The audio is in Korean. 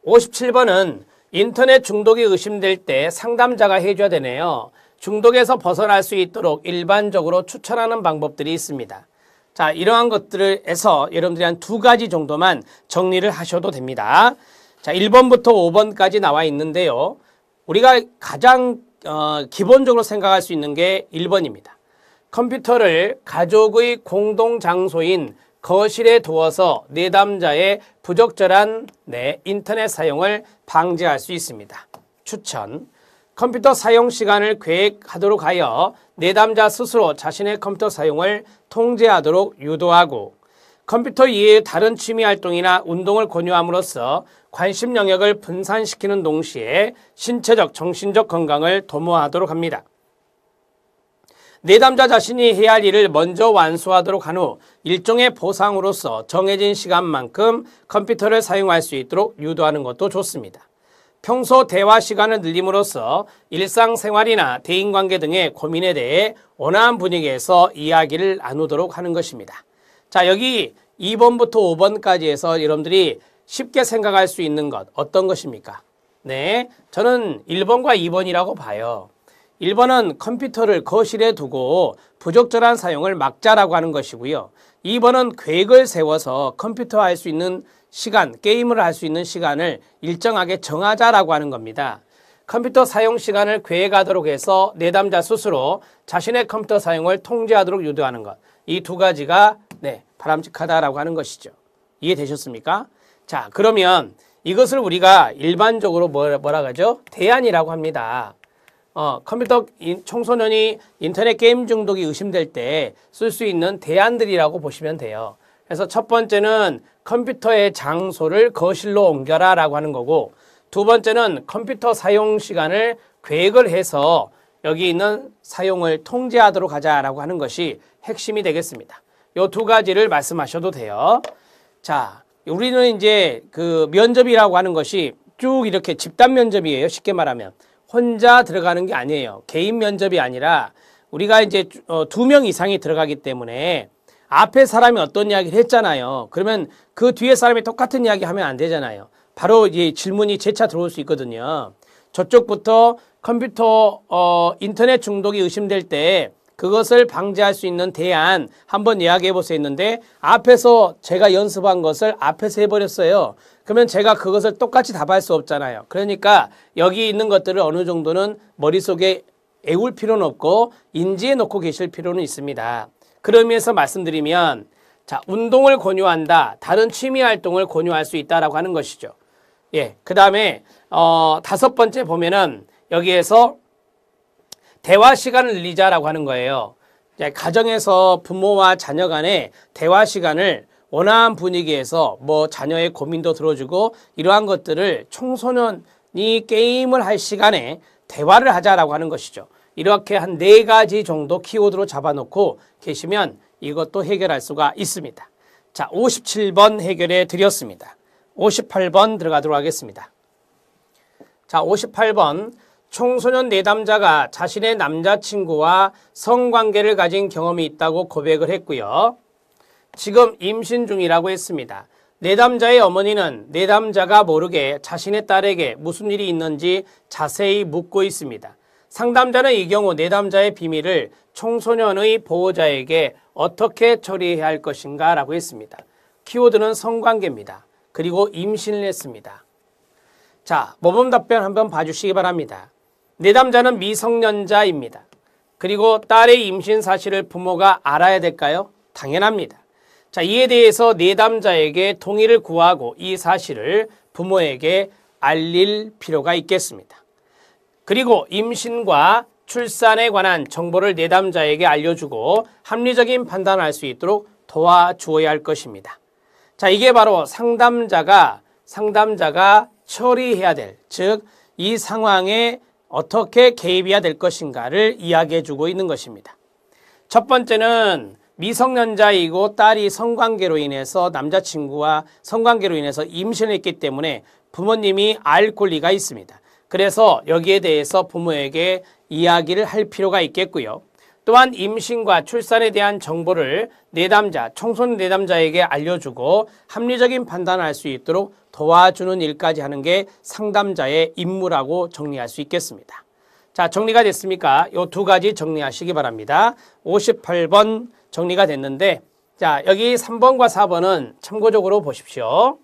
57번은 인터넷 중독이 의심될 때 상담자가 해줘야 되네요. 중독에서 벗어날 수 있도록 일반적으로 추천하는 방법들이 있습니다. 자, 이러한 것들에서 여러분들이 한 2가지 정도만 정리를 하셔도 됩니다. 자, 1번부터 5번까지 나와 있는데요. 우리가 가장 기본적으로 생각할 수 있는 게 1번입니다. 컴퓨터를 가족의 공동 장소인 거실에 두어서 내담자의 부적절한 인터넷 사용을 방지할 수 있습니다. 추천. 컴퓨터 사용 시간을 계획하도록 하여 내담자 스스로 자신의 컴퓨터 사용을 통제하도록 유도하고, 컴퓨터 이외의 다른 취미 활동이나 운동을 권유함으로써 관심 영역을 분산시키는 동시에 신체적, 정신적 건강을 도모하도록 합니다. 내담자 자신이 해야 할 일을 먼저 완수하도록 한 후 일종의 보상으로서 정해진 시간만큼 컴퓨터를 사용할 수 있도록 유도하는 것도 좋습니다. 평소 대화 시간을 늘림으로써 일상생활이나 대인관계 등의 고민에 대해 온화한 분위기에서 이야기를 나누도록 하는 것입니다. 자, 여기 2번부터 5번까지 해서 여러분들이 쉽게 생각할 수 있는 것 어떤 것입니까? 네, 저는 1번과 2번이라고 봐요. 1번은 컴퓨터를 거실에 두고 부적절한 사용을 막자라고 하는 것이고요. 2번은 계획을 세워서 컴퓨터 할 수 있는 시간, 게임을 할 수 있는 시간을 일정하게 정하자라고 하는 겁니다. 컴퓨터 사용 시간을 계획하도록 해서 내담자 스스로 자신의 컴퓨터 사용을 통제하도록 유도하는 것. 이 2가지가 바람직하다라고 하는 것이죠. 이해되셨습니까? 자, 그러면 이것을 우리가 일반적으로 뭐라 하죠? 대안이라고 합니다. 컴퓨터 청소년이 인터넷 게임 중독이 의심될 때 쓸 수 있는 대안들이라고 보시면 돼요. 그래서 첫 번째는 컴퓨터의 장소를 거실로 옮겨라 라고 하는 거고, 2번째는 컴퓨터 사용 시간을 계획을 해서 여기 있는 사용을 통제하도록 하자라고 하는 것이 핵심이 되겠습니다. 이 2가지를 말씀하셔도 돼요. 자, 우리는 이제 그 면접이라고 하는 것이 쭉 이렇게 집단 면접이에요. 쉽게 말하면. 혼자 들어가는 게 아니에요. 개인 면접이 아니라 우리가 이제 2명 이상이 들어가기 때문에 앞에 사람이 어떤 이야기를 했잖아요. 그러면 그 뒤에 사람이 똑같은 이야기 하면 안 되잖아요. 바로 이제 질문이 재차 들어올 수 있거든요. 저쪽부터 컴퓨터 인터넷 중독이 의심될 때 그것을 방지할 수 있는 대안 한번 이야기해 보세요 했는데, 앞에서 제가 연습한 것을 앞에서 해버렸어요. 그러면 제가 그것을 똑같이 답할 수 없잖아요. 그러니까 여기 있는 것들을 어느 정도는 머릿속에 애울 필요는 없고 인지해 놓고 계실 필요는 있습니다. 그런 의미에서 말씀드리면, 자, 운동을 권유한다. 다른 취미 활동을 권유할 수 있다라고 하는 것이죠. 예. 그 다음에 5번째 보면은 여기에서 대화 시간을 늘리자라고 하는 거예요. 가정에서 부모와 자녀 간의 대화 시간을 온화한 분위기에서 자녀의 고민도 들어주고 이러한 것들을 청소년이 게임을 할 시간에 대화를 하자라고 하는 것이죠. 이렇게 한 4가지 정도 키워드로 잡아놓고 계시면 이것도 해결할 수가 있습니다. 자, 57번 해결해 드렸습니다. 58번 들어가도록 하겠습니다. 자, 58번. 청소년 내담자가 자신의 남자친구와 성관계를 가진 경험이 있다고 고백을 했고요. 지금 임신 중이라고 했습니다. 내담자의 어머니는 내담자가 모르게 자신의 딸에게 무슨 일이 있는지 자세히 묻고 있습니다. 상담자는 이 경우 내담자의 비밀을 청소년의 보호자에게 어떻게 처리해야 할 것인가 라고 했습니다. 키워드는 성관계입니다. 그리고 임신을 했습니다. 자, 모범 답변 한번 봐주시기 바랍니다. 내담자는 미성년자입니다. 그리고 딸의 임신 사실을 부모가 알아야 될까요? 당연합니다. 자, 이에 대해서 내담자에게 동의를 구하고 이 사실을 부모에게 알릴 필요가 있겠습니다. 그리고 임신과 출산에 관한 정보를 내담자에게 알려주고 합리적인 판단을 할 수 있도록 도와주어야 할 것입니다. 자, 이게 바로 상담자가 처리해야 될, 즉 이 상황에 어떻게 개입해야 될 것인가를 이야기해 주고 있는 것입니다. 첫 번째는 미성년자이고 딸이 성관계로 인해서 남자친구와 성관계로 인해서 임신을 했기 때문에 부모님이 알 권리가 있습니다. 그래서 여기에 대해서 부모에게 이야기를 할 필요가 있겠고요. 또한 임신과 출산에 대한 정보를 내담자, 청소년 내담자에게 알려주고 합리적인 판단을 할 수 있도록 도와주는 일까지 하는 게 상담자의 임무라고 정리할 수 있겠습니다. 자, 정리가 됐습니까? 요 두 가지 정리하시기 바랍니다. 58번 정리가 됐는데, 자, 여기 3번과 4번은 참고적으로 보십시오.